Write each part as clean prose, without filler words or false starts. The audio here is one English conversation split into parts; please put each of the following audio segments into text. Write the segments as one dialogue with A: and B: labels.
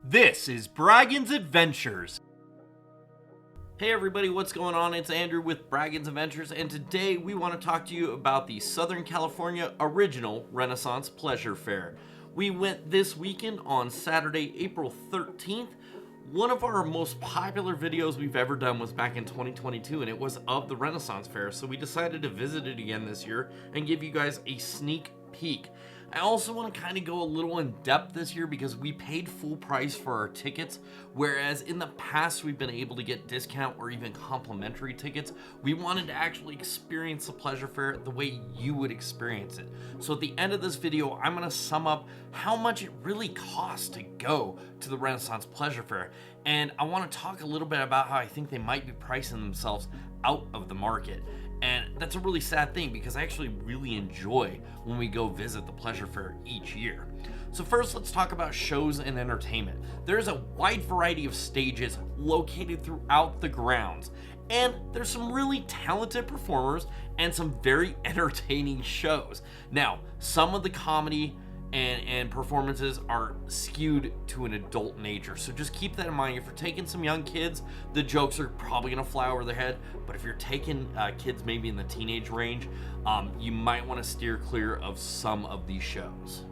A: This is Braggin's Adventures. Hey everybody, what's going on? It's Andrew with Braggin's Adventures, and today we want to talk to you about the Southern California Original Renaissance Pleasure Fair. We went this weekend on Saturday, April 13th. One of our most popular videos we've ever done was back in 2022, and it was of the Renaissance Fair, so we decided to visit it again this year and give you guys a sneak peek. I also want to kind of go a little in depth this year because we paid full price for our tickets, whereas in the past we've been able to get discount or even complimentary tickets. We wanted to actually experience the pleasure fair the way you would experience it. So at the end of this video, I'm going to sum up how much it really costs to go to the Renaissance Pleasure Fair. And I want to talk a little bit about how I think they might be pricing themselves out of the market. And that's a really sad thing because I actually really enjoy when we go visit the pleasure fair each year. So first, let's talk about shows and entertainment. There's a wide variety of stages located throughout the grounds, and there's some really talented performers and some very entertaining shows. Now, some of the comedy and performances are skewed to an adult nature, so just keep that in mind. If you're taking some young kids, the jokes are probably gonna fly over their head, but if you're taking kids maybe in the teenage range, you might want to steer clear of some of these shows.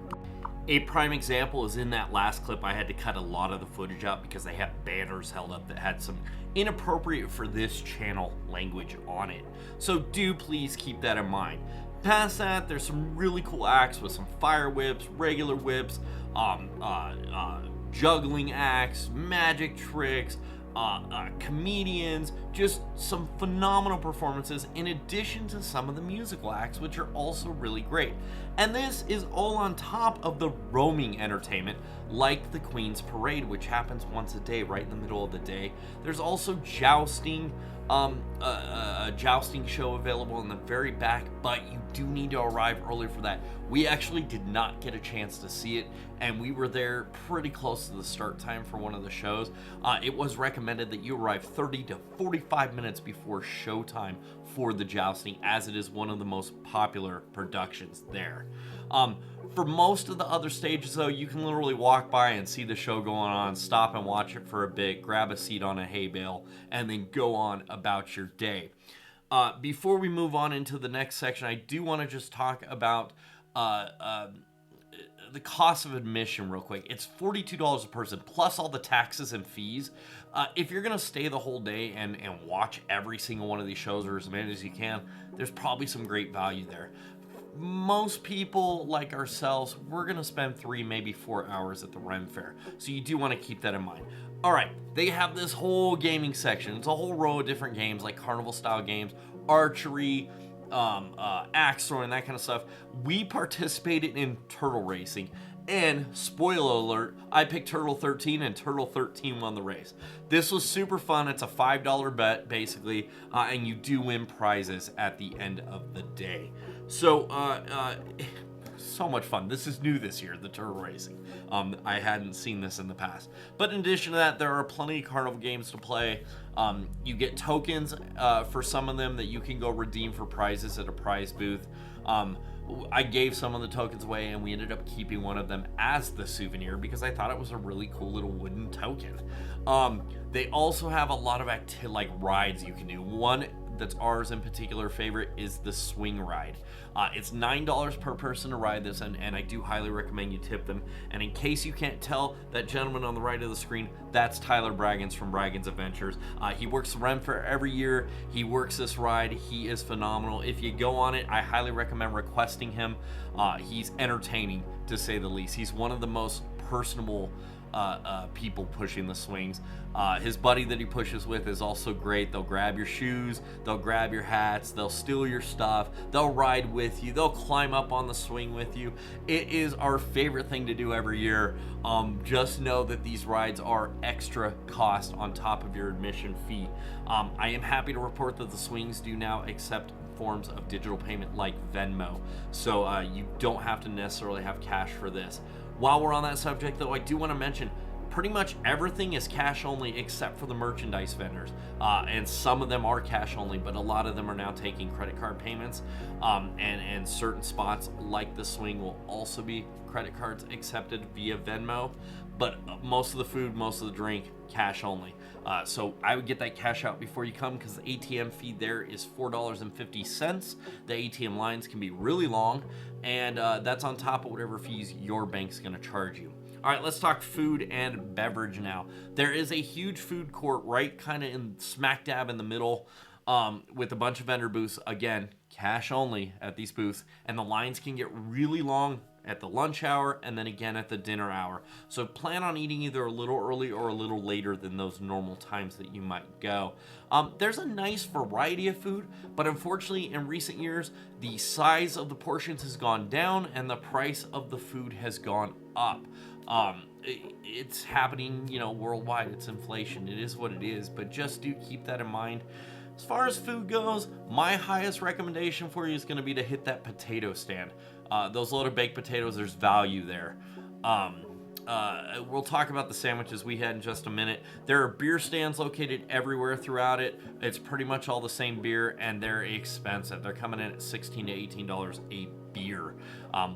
A: A prime example is in that last clip. I had to cut a lot of the footage out because they had banners held up that had some inappropriate for this channel language on it, so do please keep that in mind. Past that, there's some really cool acts with some fire whips, regular whips, juggling acts, magic tricks, comedians, just some phenomenal performances in addition to some of the musical acts, which are also really great. And this is all on top of the roaming entertainment like the Queen's Parade, which happens once a day right in the middle of the day. There's also jousting, a jousting show available in the very back, but you do need to arrive early for that. We actually did not get a chance to see it, and we were there pretty close to the start time for one of the shows. It was recommended that you arrive 30 to 45 minutes before showtime for the jousting, as it is one of the most popular productions there. For most of the other stages though, you can literally walk by and see the show going on, stop and watch it for a bit, grab a seat on a hay bale, and then go on about your day. Before we move on into the next section, I do want to just talk about the cost of admission real quick. It's $42 a person plus all the taxes and fees. If you're gonna stay the whole day and watch every single one of these shows, or as many as you can, there's probably some great value there. Most people like ourselves, we're gonna spend 3, maybe 4 hours at the Ren Fair, so you do want to keep that in mind. All right, they have this whole gaming section. It's a whole row of different games like carnival style games, archery, axe throwing, that kind of stuff. We participated in turtle racing, and spoiler alert, I picked Turtle 13 and Turtle 13 won the race. This was super fun. It's a $5 bet basically, and you do win prizes at the end of the day. So so much fun. This is new this year, the turtle racing. I hadn't seen this in the past. But in addition to that, there are plenty of carnival games to play. You get tokens for some of them that you can go redeem for prizes at a prize booth. I gave some of the tokens away, and we ended up keeping one of them as the souvenir because I thought it was a really cool little wooden token. They also have a lot of rides you can do. One that's ours in particular favorite is the swing ride. It's $9 per person to ride this, and I do highly recommend you tip them. And in case you can't tell, that gentleman on the right of the screen, that's Tyler Braggins from Braggin's Adventures. He works the Ren Fair every year. He works this ride. He is phenomenal. If you go on it, I highly recommend requesting him. He's entertaining, to say the least. He's one of the most personable people pushing the swings. His buddy that he pushes with is also great. They'll grab your shoes, they'll grab your hats, they'll steal your stuff, they'll ride with you, they'll climb up on the swing with you. It is our favorite thing to do every year. Just know that these rides are extra cost on top of your admission fee. I am happy to report that the swings do now accept forms of digital payment like Venmo, so you don't have to necessarily have cash for this. While we're on that subject though, I do want to mention Pretty much everything is cash only except for the merchandise vendors, and some of them are cash only, but a lot of them are now taking credit card payments, and certain spots like the swing will also be credit cards accepted via Venmo. But most of the food, most of the drink, cash only. So I would get that cash out before you come, because the ATM fee there is $4.50. The ATM lines can be really long, and that's on top of whatever fees your bank's going to charge you. All right, let's talk food and beverage now. There is a huge food court right kind of in smack dab in the middle, with a bunch of vendor booths. Again, cash only at these booths, and the lines can get really long at the lunch hour and then again at the dinner hour. So plan on eating either a little early or a little later than those normal times that you might go. There's a nice variety of food, but unfortunately in recent years, the size of the portions has gone down and the price of the food has gone up. It's happening, worldwide. It's inflation. It is what it is, but just do keep that in mind. As far as food goes, my highest recommendation for you is going to be to hit that potato stand. Those loaded baked potatoes, there's value there. We'll talk about the sandwiches we had in just a minute. There are beer stands located everywhere throughout it. It's pretty much all the same beer, and they're expensive. They're coming in at $16 to $18 a beer.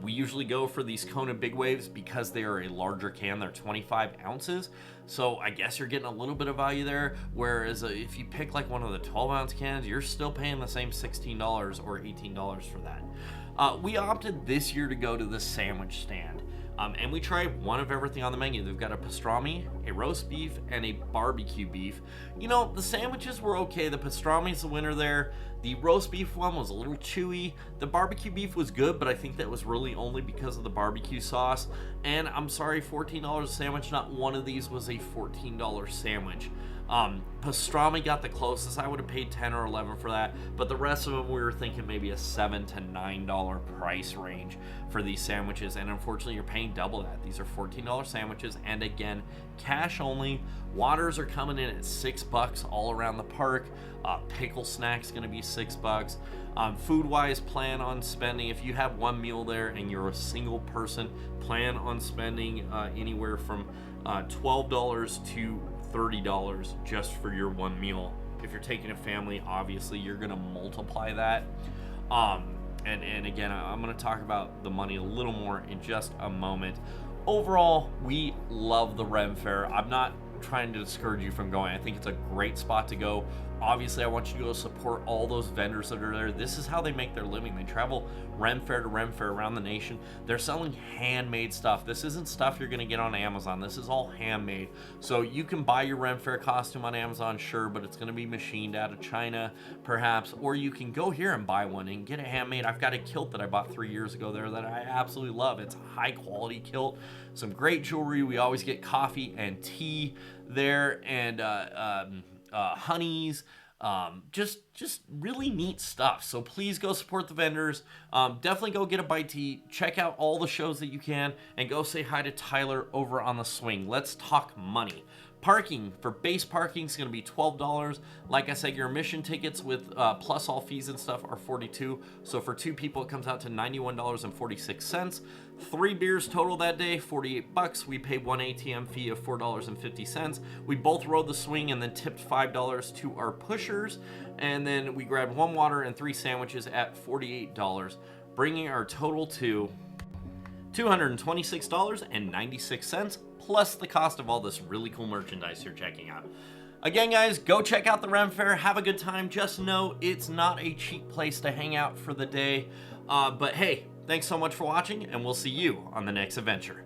A: We usually go for these Kona Big Waves because they are a larger can. They're 25 ounces. So I guess you're getting a little bit of value there. Whereas if you pick like one of the 12-ounce cans, you're still paying the same $16 or $18 for that. We opted this year to go to the sandwich stand. And we tried one of everything on the menu. They've got a pastrami, a roast beef, and a barbecue beef. The sandwiches were okay. The pastrami's the winner there. The roast beef one was a little chewy. The barbecue beef was good, but I think that was really only because of the barbecue sauce. And I'm sorry, $14 a sandwich. Not one of these was a $14 sandwich. Pastrami got the closest. I would have paid $10 or $11 for that, but the rest of them we were thinking maybe a $7 to $9 price range for these sandwiches, and unfortunately you're paying double that. These are $14 sandwiches, and again, cash only. Waters are coming in at $6 all around the park. Pickle snacks going to be $6. Food wise, plan on spending, if you have one meal there and you're a single person, plan on spending anywhere from $12 to $30 just for your one meal. If you're taking a family, obviously you're gonna multiply that. And again, I'm gonna talk about the money a little more in just a moment. Overall, we love the Ren Fair. I'm not trying to discourage you from going. I think it's a great spot to go. Obviously, I want you to go support all those vendors that are there. This is how they make their living. They travel Ren Fair to Ren Fair around the nation. They're selling handmade stuff. This isn't stuff you're going to get on Amazon. This is all handmade. So you can buy your Ren Fair costume on Amazon, sure, but it's going to be machined out of China, perhaps. Or you can go here and buy one and get it handmade. I've got a kilt that I bought 3 years ago there that I absolutely love. It's a high quality kilt. Some great jewelry. We always get coffee and tea there, and honeys. Just really neat stuff. So please go support the vendors. Definitely go get a bite to eat. Check out all the shows that you can, and go say hi to Tyler over on the swing. Let's talk money. Parking for base parking is going to be $12. Like I said, your admission tickets with plus all fees and stuff are $42. So for two people, it comes out to $91.46. 3 beers total that day, $48. We paid one ATM fee of $4.50. We both rode the swing and then tipped $5 to our pushers. And then we grabbed 1 water and 3 sandwiches at $48, bringing our total to $226.96, plus the cost of all this really cool merchandise you're checking out. Again, guys, go check out the Ren Fair. Have a good time. Just know it's not a cheap place to hang out for the day. But hey, thanks so much for watching, and we'll see you on the next adventure.